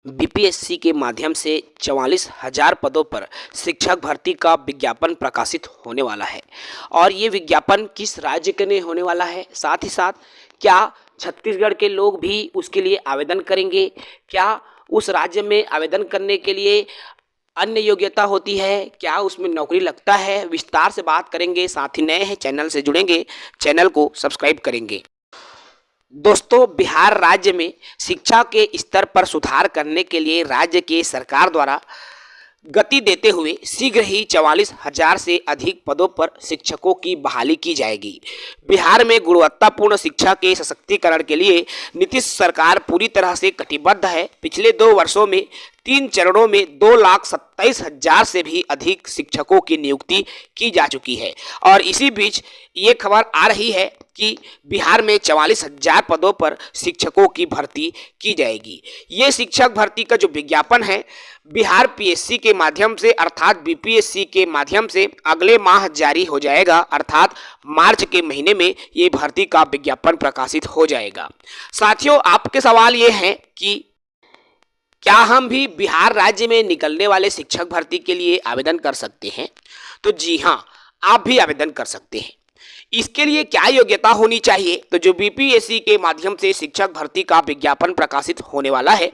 BPSC के माध्यम से 44,000 पदों पर शिक्षक भर्ती का विज्ञापन प्रकाशित होने वाला है। और ये विज्ञापन किस राज्य के लिए होने वाला है, साथ ही साथ क्या छत्तीसगढ़ के लोग भी उसके लिए आवेदन करेंगे, क्या उस राज्य में आवेदन करने के लिए अन्य योग्यता होती है, क्या उसमें नौकरी लगता है, विस्तार से बात करेंगे। साथ ही नए हैं चैनल से जुड़ेंगे, चैनल को सब्सक्राइब करेंगे। दोस्तों, बिहार राज्य में शिक्षा के स्तर पर सुधार करने के लिए राज्य की सरकार द्वारा गति देते हुए शीघ्र ही 44,000 से अधिक पदों पर शिक्षकों की बहाली की जाएगी। बिहार में गुणवत्तापूर्ण शिक्षा के सशक्तिकरण के लिए नीतीश सरकार पूरी तरह से कटिबद्ध है। पिछले 2 वर्षों में 3 चरणों में 2,27,000 से भी अधिक शिक्षकों की नियुक्ति की जा चुकी है। और इसी बीच ये खबर आ रही है कि बिहार में 44,000 पदों पर शिक्षकों की भर्ती की जाएगी। ये शिक्षक भर्ती का जो विज्ञापन है, बिहार पीएससी के माध्यम से अर्थात बीपीएससी के माध्यम से अगले माह जारी हो जाएगा, अर्थात मार्च के महीने में ये भर्ती का विज्ञापन प्रकाशित हो जाएगा। साथियों, आपके सवाल ये हैं कि क्या हम भी बिहार राज्य में निकलने वाले शिक्षक भर्ती के लिए आवेदन कर सकते हैं? तो जी हाँ, आप भी आवेदन कर सकते हैं। इसके लिए क्या योग्यता होनी चाहिए? तो जो बीपीएससी के माध्यम से शिक्षक भर्ती का विज्ञापन प्रकाशित होने वाला है,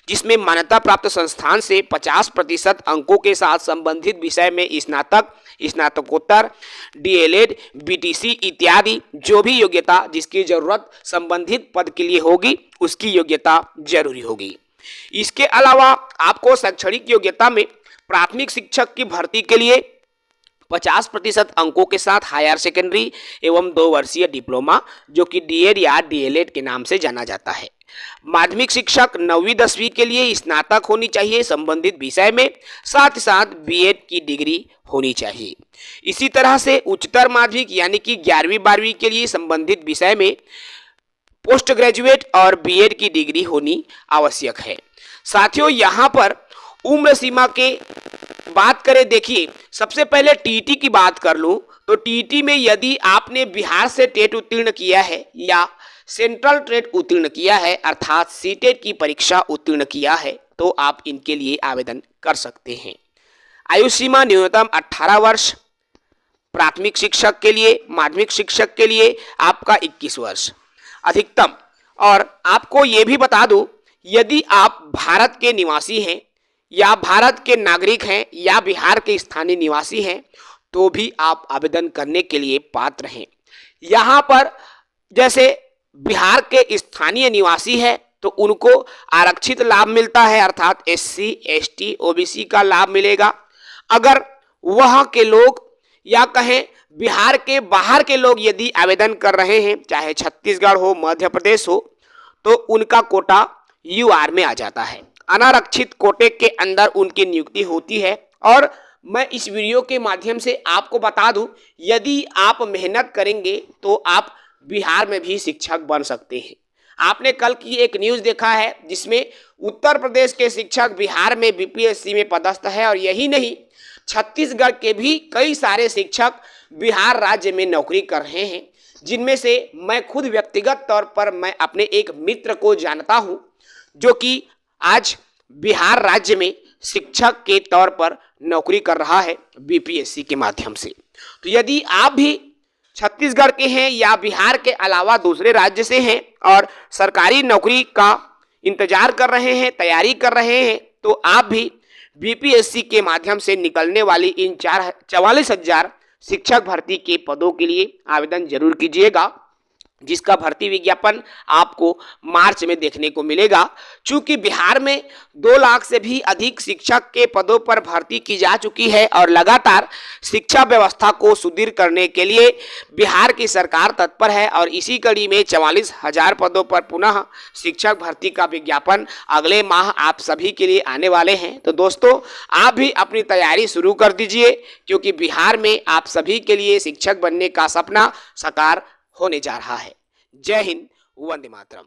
जिसमें मान्यता प्राप्त संस्थान से 50% अंकों के साथ संबंधित विषय में स्नातक, स्नातकोत्तर, डीएलएड, बीटीसी इत्यादि जो भी योग्यता जिसकी जरूरत संबंधित पद के लिए होगी, उसकी योग्यता जरूरी होगी। इसके अलावा आपको शैक्षणिक योग्यता में प्राथमिक शिक्षक की भर्ती के लिए 50% अंकों के साथ हायर सेकेंडरी एवं 2 वर्षीय डिप्लोमा, जो कि डीएड या डीएलएड के नाम से जाना जाता है। माध्यमिक शिक्षक 9वीं 10वीं के लिए स्नातक होनी चाहिए संबंधित विषय में, साथ ही साथ बीएड की डिग्री होनी चाहिए। इसी तरह से उच्चतर माध्यमिक यानी कि 11वीं 12वीं के लिए संबंधित विषय में पोस्ट ग्रेजुएट और बीएड की डिग्री होनी आवश्यक है। साथियों, यहाँ पर उम्र सीमा के बात करें, देखिए सबसे पहले टीईटी की बात कर लूं तो टीईटी में यदि आपने बिहार से टेट उत्तीर्ण किया है या सेंट्रल टेट उत्तीर्ण किया है अर्थात सीटेट की परीक्षा उत्तीर्ण किया है, तो आप इनके लिए आवेदन कर सकते हैं। आयु सीमा न्यूनतम 18 वर्ष, प्राथमिक शिक्षक के लिए, माध्यमिक शिक्षक के लिए आपका 21 वर्ष अधिकतम। और आपको ये भी बता दूं, यदि आप भारत के निवासी हैं या भारत के नागरिक हैं या बिहार के स्थानीय निवासी हैं, तो भी आप आवेदन करने के लिए पात्र हैं। यहाँ पर जैसे बिहार के स्थानीय निवासी है तो उनको आरक्षित लाभ मिलता है, अर्थात एससी, एसटी, ओबीसी का लाभ मिलेगा। अगर वह के लोग या कहें बिहार के बाहर के लोग यदि आवेदन कर रहे हैं, चाहे छत्तीसगढ़ हो, मध्य प्रदेश हो, तो उनका कोटा यूआर में आ जाता है। अनारक्षित कोटे के अंदर उनकी नियुक्ति होती है। और मैं इस वीडियो के माध्यम से आपको बता दूं, यदि आप मेहनत करेंगे तो आप बिहार में भी शिक्षक बन सकते हैं। आपने कल की एक न्यूज़ देखा है जिसमें उत्तर प्रदेश के शिक्षक बिहार में बीपीएससी में पदस्थ है, और यही नहीं, छत्तीसगढ़ के भी कई सारे शिक्षक बिहार राज्य में नौकरी कर रहे हैं, जिनमें से मैं खुद व्यक्तिगत तौर पर मैं अपने एक मित्र को जानता हूं जो कि आज बिहार राज्य में शिक्षक के तौर पर नौकरी कर रहा है बीपीएससी के माध्यम से। तो यदि आप भी छत्तीसगढ़ के हैं या बिहार के अलावा दूसरे राज्य से हैं और सरकारी नौकरी का इंतजार कर रहे हैं, तैयारी कर रहे हैं, तो आप भी बीपीएससी के माध्यम से निकलने वाली इन 44,000 शिक्षक भर्ती के पदों के लिए आवेदन जरूर कीजिएगा, जिसका भर्ती विज्ञापन आपको मार्च में देखने को मिलेगा। चूंकि बिहार में 2 लाख से भी अधिक शिक्षक के पदों पर भर्ती की जा चुकी है और लगातार शिक्षा व्यवस्था को सुदृढ़ करने के लिए बिहार की सरकार तत्पर है, और इसी कड़ी में 44,000 पदों पर पुनः शिक्षक भर्ती का विज्ञापन अगले माह आप सभी के लिए आने वाले हैं। तो दोस्तों, आप भी अपनी तैयारी शुरू कर दीजिए, क्योंकि बिहार में आप सभी के लिए शिक्षक बनने का सपना साकार होने जा रहा है। जय हिंद, वंदे मातरम।